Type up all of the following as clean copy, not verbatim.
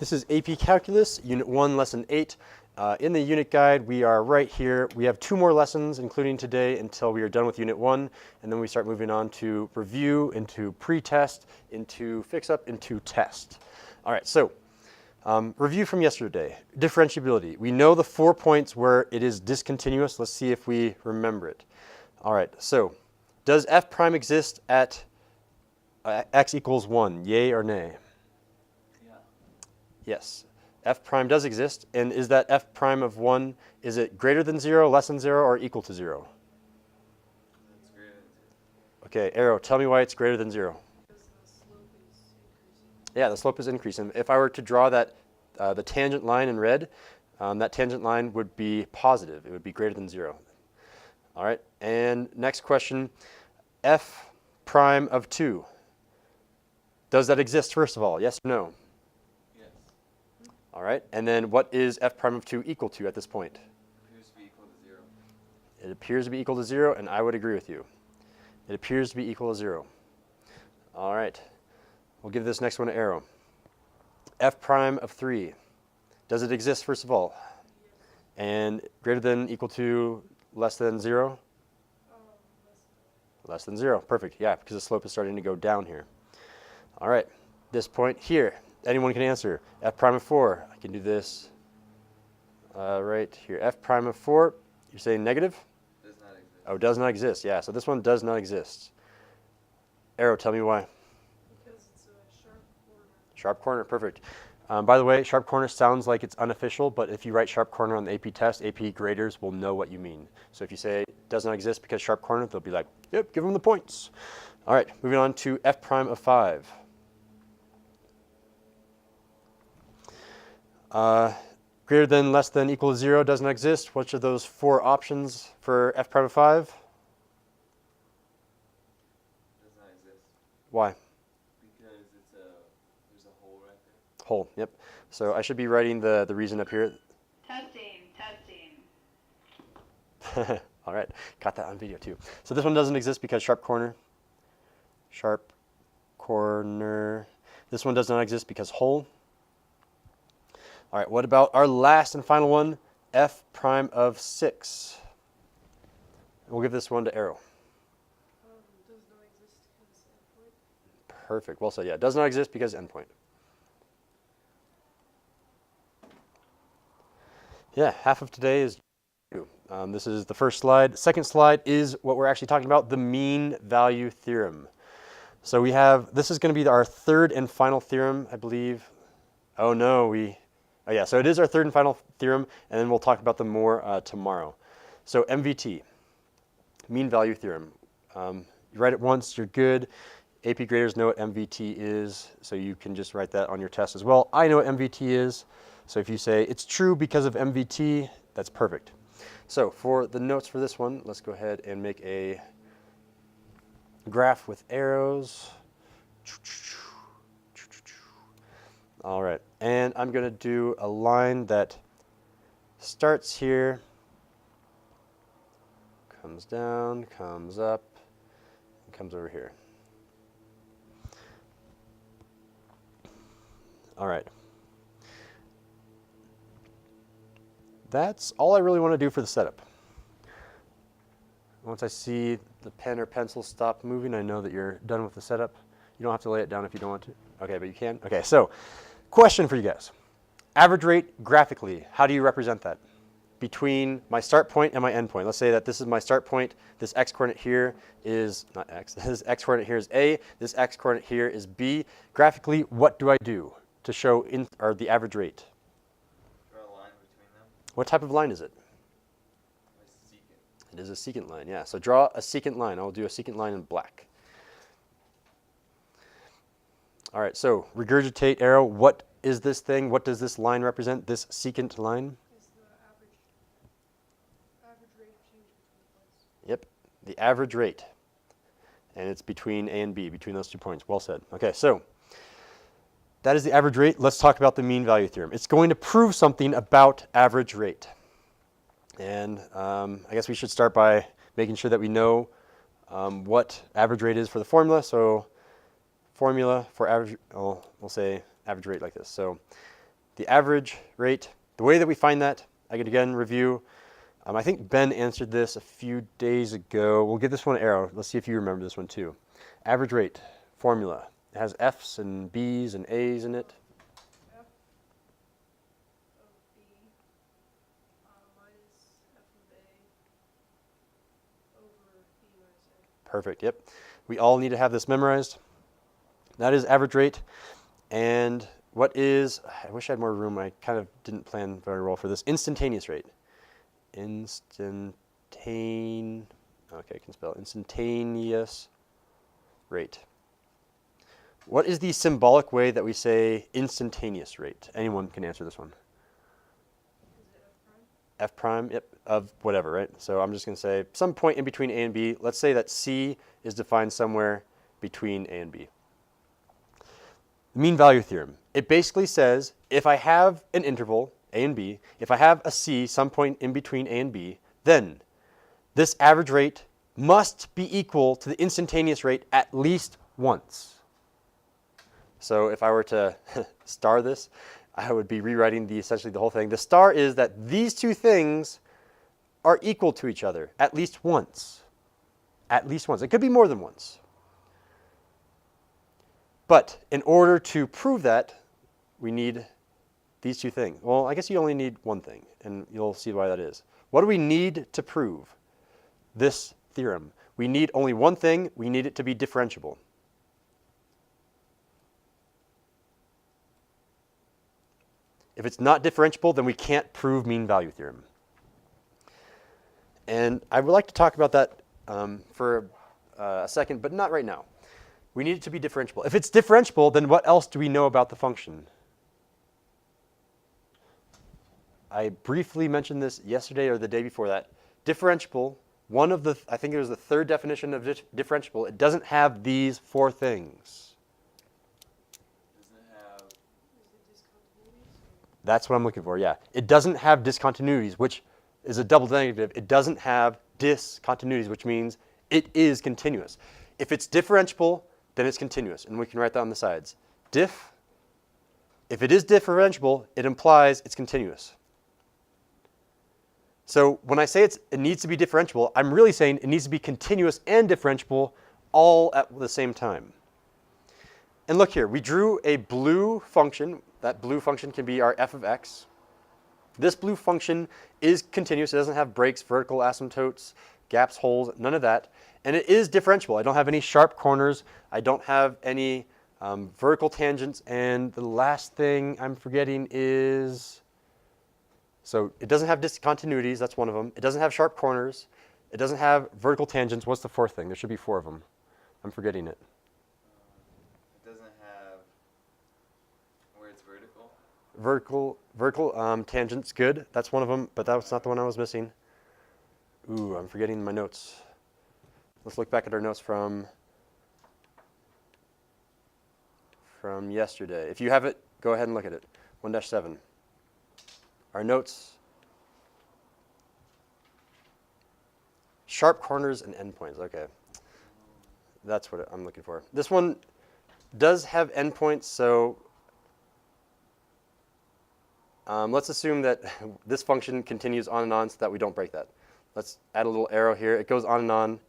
This is AP Calculus, Unit 1, Lesson 8. In the unit guide, we are right here. We have 2 more lessons, including today, until we are done with Unit 1, and then we start moving on to review, into pre-test, into fix-up, into test. All right, so review from yesterday. Differentiability. We know the 4 points where it is discontinuous. Let's see if we remember it. All right, so does f prime exist at x equals 1, yay or nay? Yes, f prime does exist, and is that f prime of 1, is it greater than 0, less than 0, or equal to 0? It's greater than 0. Okay, Arrow, tell me why it's greater than 0. Because the slope is increasing. Yeah, the slope is increasing. If I were to draw that, the tangent line in red, that tangent line would be positive. It would be greater than 0. All right, and next question, f prime of 2. Does that exist, first of all? Yes or no? All right, and then what is f prime of 2 equal to at this point? It appears to be equal to 0. It appears to be equal to 0, and I would agree with you. It appears to be equal to 0. All right, we'll give this next one an arrow. F prime of 3. Does it exist, first of all? Yes. And greater than, equal to, less than 0? Less than 0, perfect, yeah, because the slope is starting to go down here. All right, this point here. Anyone can answer. F prime of 4. I can do this right here. F prime of 4. You're saying negative? Does not exist. Oh, does not exist. Yeah, so this one does not exist. Arrow, tell me why. Because it's a sharp corner. Sharp corner, perfect. By the way, sharp corner sounds like it's unofficial, but if you write sharp corner on the AP test, AP graders will know what you mean. So if you say does not exist because sharp corner, they'll be like, yep, give them the points. All right, moving on to F prime of 5. Greater than, less than, equal to 0 doesn't exist. Which of those 4 options for f prime of 5? Does not exist. Why? Because there's a hole right there. Hole, yep. So I should be writing the reason up here. Testing, testing. All right, got that on video too. So this one doesn't exist because sharp corner. Sharp corner. This one does not exist because hole. All right, what about our last and final one, f prime of 6? We'll give this one to Arrow. Does not exist because endpoint. Perfect, well said, yeah, does not exist because endpoint. Yeah, half of today is this is the first slide. Second slide is what we're actually talking about, the mean value theorem. So we have, this is going to be our third and final theorem, I believe. Oh no, oh yeah, so it is our third and final theorem, and then we'll talk about them more tomorrow. So MVT, mean value theorem. You write it once, you're good. AP graders know what MVT is, so you can just write that on your test as well. I know what MVT is, so if you say it's true because of MVT, that's perfect. So for the notes for this one, let's go ahead and make a graph with arrows. All right, and I'm going to do a line that starts here, comes down, comes up, and comes over here. All right. That's all I really want to do for the setup. Once I see the pen or pencil stop moving, I know that you're done with the setup. You don't have to lay it down if you don't want to. Okay, but you can. Okay, so question for you guys. Average rate graphically, how do you represent that? Between my start point and my end point. Let's say that this is my start point. This x coordinate here is, not x, this x coordinate here is A. This x coordinate here is B. Graphically, what do I do to show the average rate? Draw a line between them. What type of line is it? A secant. It is a secant line, yeah. So draw a secant line. I'll do a secant line in black. All right, so regurgitate, Arrow. What is this thing? What does this line represent, this secant line? Is the average rate of change between points. Yep, the average rate. And it's between A and B, between those 2 points. Well said. Okay, so that is the average rate. Let's talk about the mean value theorem. It's going to prove something about average rate. And I guess we should start by making sure that we know what average rate is for the formula. So formula for average, we'll say average rate like this. So the average rate. The way that we find that, I could again review. I think Ben answered this a few days ago. We'll give this one an arrow. Let's see if you remember this one too. Average rate formula. It has F's and B's and A's in it. F of B minus F of A over B minus A. Perfect, yep. We all need to have this memorized. That is average rate. And what is, I wish I had more room. I kind of didn't plan very well for this. Instantaneous rate. Okay, I can spell instantaneous rate. What is the symbolic way that we say instantaneous rate? Anyone can answer this one. Is it F prime? F prime, yep, of whatever, right? So I'm just going to say some point in between A and B. Let's say that C is defined somewhere between A and B. The mean value theorem. It basically says if I have an interval, A and B, if I have a C, some point in between A and B, then this average rate must be equal to the instantaneous rate at least once. So if I were to star this, I would be rewriting essentially the whole thing. The star is that these two things are equal to each other at least once. At least once. It could be more than once. But in order to prove that, we need these two things. Well, I guess you only need one thing, and you'll see why that is. What do we need to prove this theorem? We need only one thing. We need it to be differentiable. If it's not differentiable, then we can't prove mean value theorem. And I would like to talk about that for a second, but not right now. We need it to be differentiable. If it's differentiable, then what else do we know about the function? I briefly mentioned this yesterday or the day before that. Differentiable, I think it was the third definition of differentiable, it doesn't have these four things. Doesn't it have? Is it discontinuities? That's what I'm looking for, yeah. It doesn't have discontinuities, which is a double negative. It doesn't have discontinuities, which means it is continuous. If it's differentiable, then it's continuous, and we can write that on the sides. If it is differentiable, it implies it's continuous. So when I say it needs to be differentiable, I'm really saying it needs to be continuous and differentiable all at the same time. And look here, we drew a blue function. That blue function can be our f of x. This blue function is continuous. It doesn't have breaks, vertical asymptotes, gaps, holes, none of that. And it is differentiable. I don't have any sharp corners. I don't have any vertical tangents. And the last thing I'm forgetting is, so it doesn't have discontinuities. That's one of them. It doesn't have sharp corners. It doesn't have vertical tangents. What's the fourth thing? There should be four of them. I'm forgetting it. It doesn't have where it's vertical. Vertical tangents, good. That's one of them, but that's not the one I was missing. Ooh, I'm forgetting my notes. Let's look back at our notes from yesterday. If you have it, go ahead and look at it. 1-7. Our notes. Sharp corners and endpoints. Okay. That's what I'm looking for. This one does have endpoints, so let's assume that this function continues on and on so that we don't break that. Let's add a little arrow here. It goes on and on.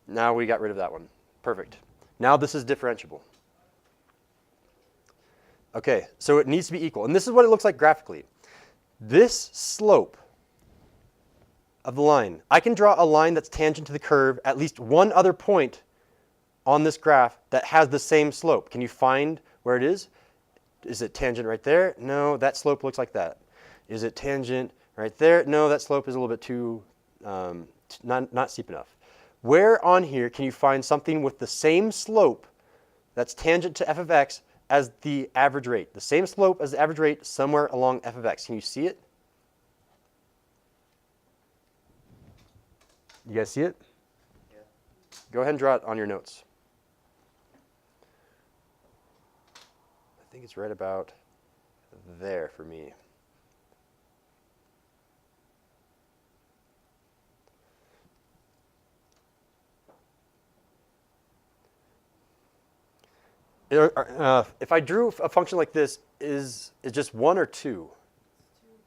Now we got rid of that one. Perfect. Now this is differentiable. Okay, so it needs to be equal. And this is what it looks like graphically. This slope of the line, I can draw a line that's tangent to the curve at least one other point on this graph that has the same slope. Can you find where it is? Is it tangent right there? No, that slope looks like that. Is it tangent right there? No, that slope is a little bit too, not steep enough. Where on here can you find something with the same slope that's tangent to f of x as the average rate? The same slope as the average rate somewhere along f of x. Can you see it? You guys see it? Yeah. Go ahead and draw it on your notes. I think it's right about there for me. If I drew a function like this is just 1 or 2?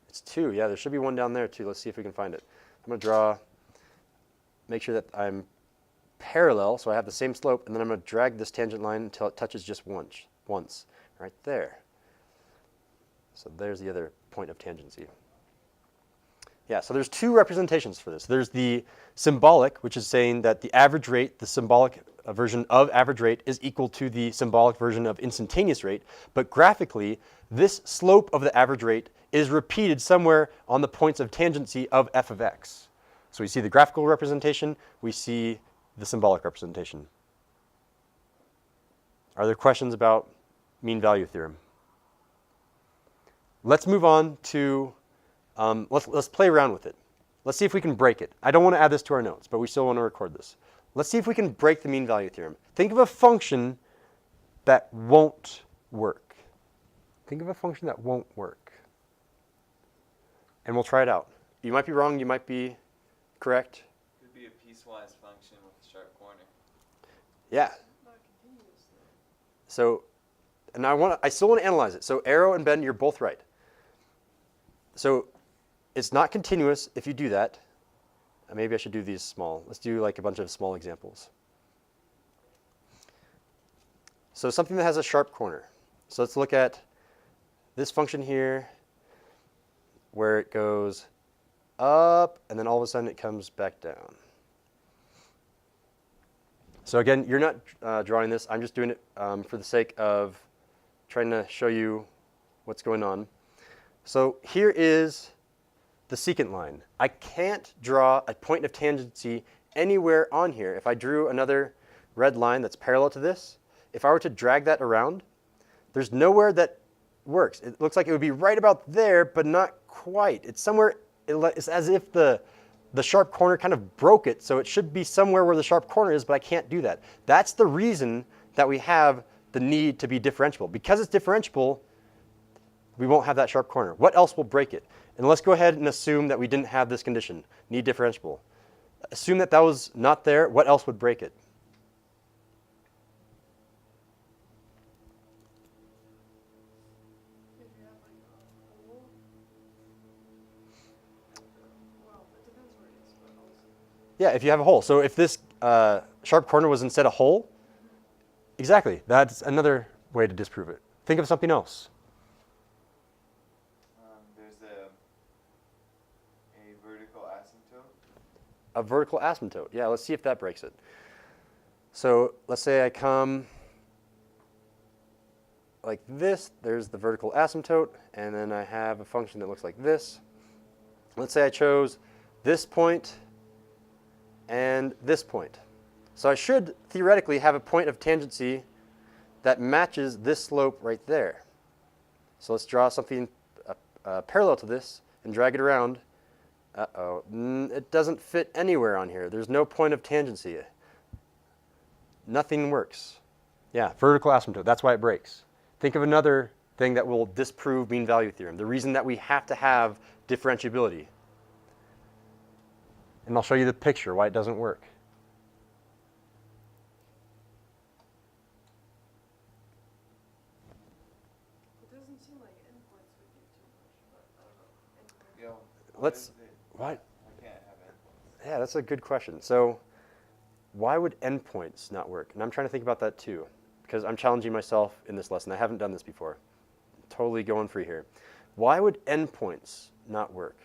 It's 2. It's 2. Yeah, there should be 1 down there too. Let's see if we can find it. I'm going to draw, make sure that I'm parallel, so I have the same slope, and then I'm going to drag this tangent line until it touches just once, right there. So there's the other point of tangency. Yeah, so there's 2 representations for this. There's the symbolic, which is saying that the average rate, the symbolic version of average rate, is equal to the symbolic version of instantaneous rate. But graphically, this slope of the average rate is repeated somewhere on the points of tangency of f of x. So we see the graphical representation, we see the symbolic representation. Are there questions about mean value theorem? Let's move on to, let's play around with it. Let's see if we can break it. I don't want to add this to our notes, but we still want to record this. Let's see if we can break the mean value theorem. Think of a function that won't work. Think of a function that won't work. And we'll try it out. You might be wrong, you might be correct. Could be a piecewise function with a sharp corner. Yeah. Not continuous though. So, and I still want to analyze it. So Arrow and Ben, you're both right. So it's not continuous if you do that. Maybe I should do these small. Let's do like a bunch of small examples. So something that has a sharp corner. So let's look at this function here where it goes up and then all of a sudden it comes back down. So again, you're not drawing this. I'm just doing it for the sake of trying to show you what's going on. So here is the secant line. I can't draw a point of tangency anywhere on here. If I drew another red line that's parallel to this, if I were to drag that around, there's nowhere that works. It looks like it would be right about there, but not quite. It's somewhere, it's as if the sharp corner kind of broke it, so it should be somewhere where the sharp corner is, but I can't do that. That's the reason that we have the need to be differentiable. Because it's differentiable, we won't have that sharp corner. What else will break it? And let's go ahead and assume that we didn't have this condition, need differentiable. Assume that that was not there. What else would break it? If you have like a hole. Well, it depends where it is, but also. Yeah, if you have a hole. So if this sharp corner was instead a hole, exactly. That's another way to disprove it. Think of something else. There's a vertical asymptote. A vertical asymptote. Yeah, let's see if that breaks it. So let's say I come like this. There's the vertical asymptote. And then I have a function that looks like this. Let's say I chose this point and this point. So I should theoretically have a point of tangency that matches this slope right there. So let's draw something parallel to this and drag it around. Uh-oh, it doesn't fit anywhere on here. There's no point of tangency. Nothing works. Yeah, vertical asymptote, that's why it breaks. Think of another thing that will disprove mean value theorem, the reason that we have to have differentiability. And I'll show you the picture why it doesn't work. It doesn't seem like endpoints would give too much, but I don't know. Yo, Let's- is it? what? I can't have endpoints. Yeah, that's a good question. So why would endpoints not work? And I'm trying to think about that too, because I'm challenging myself in this lesson. I haven't done this before. Totally going free here. Why would endpoints not work?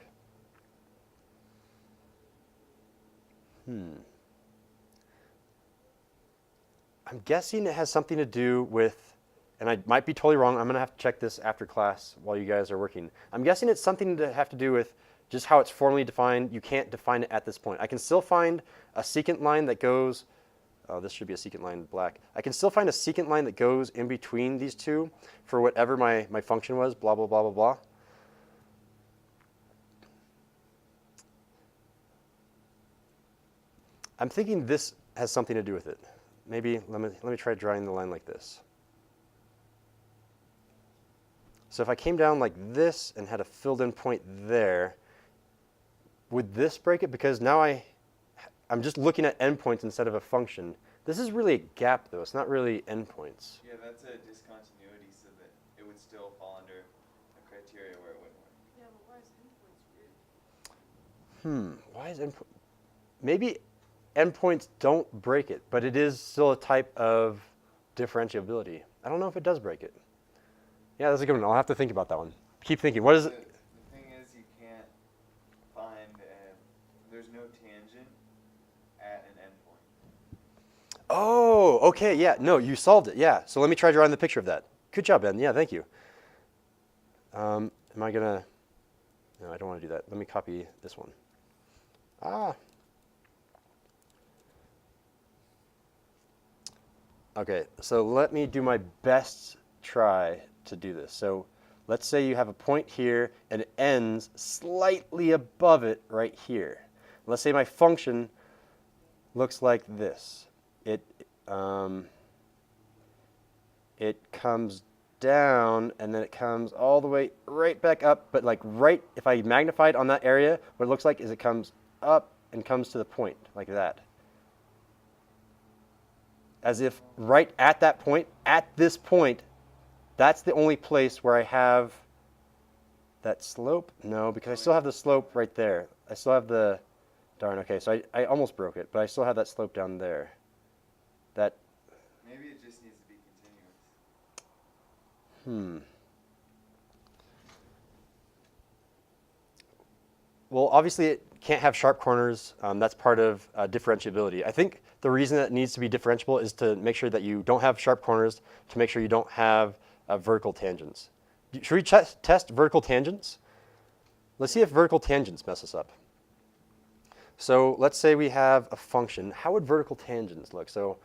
I'm guessing it has something to do with, and I might be totally wrong. I'm going to have to check this after class while you guys are working. I'm guessing it's something to have to do with just how it's formally defined. You can't define it at this point. I can still find a secant line that goes, oh, this should be a secant line black. I can still find a secant line that goes in between these two for whatever my function was, blah, blah, blah, blah, blah. I'm thinking this has something to do with it. Maybe let me try drawing the line like this. So if I came down like this and had a filled in point there, would this break it? Because now I'm just looking at endpoints instead of a function. This is really a gap though. It's not really endpoints. Yeah, that's a discontinuity, so that it would still fall under a criteria where it wouldn't work. Yeah, but why is endpoints weird? Why is endpoint? Maybe endpoints don't break it, but it is still a type of differentiability. I don't know if it does break it. Yeah, that's a good one. I'll have to think about that one. Keep thinking. What is it? The thing is, you can't find, there's no tangent at an endpoint. Oh, okay, yeah. No, you solved it. Yeah. So let me try drawing the picture of that. Good job, Ben. Yeah, thank you. Am I gonna? No, I don't want to do that. Let me copy this one. Okay, so let me do my best try to do this. So let's say you have a point here and it ends slightly above it right here. Let's say my function looks like this. It comes down and then it comes all the way right back up, but like right, if I magnify it on that area, what it looks like is it comes up and comes to the point like that. As if right at that point, at this point, that's the only place where I have that slope. No, because I still have the slope right there. I still have the, darn, okay, so I almost broke it, but I still have that slope down there. That, Maybe it just needs to be continuous. Well, obviously it can't have sharp corners. That's part of differentiability. I think the reason that it needs to be differentiable is to make sure that you don't have sharp corners, to make sure you don't have vertical tangents. Should we test vertical tangents? Let's see if vertical tangents mess us up. So let's say we have a function. How would vertical tangents look? So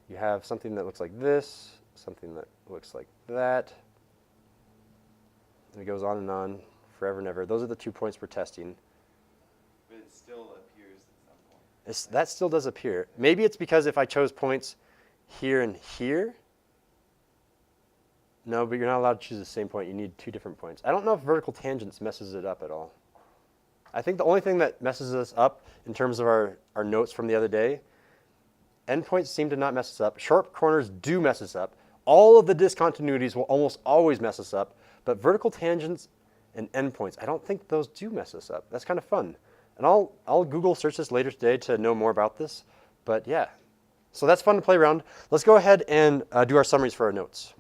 you have something that looks like this, something that looks like that. And it goes on forever and ever. Those are the 2 points we're testing. But it still appears at some point. That still does appear. Maybe it's because if I chose points here and here. No, but you're not allowed to choose the same point. You need 2 different points. I don't know if vertical tangents messes it up at all. I think the only thing that messes us up in terms of our notes from the other day, endpoints seem to not mess us up. Sharp corners do mess us up. All of the discontinuities will almost always mess us up. But vertical tangents and endpoints, I don't think those do mess us up. That's kind of fun. And I'll Google search this later today to know more about this. But yeah, so that's fun to play around. Let's go ahead and do our summaries for our notes.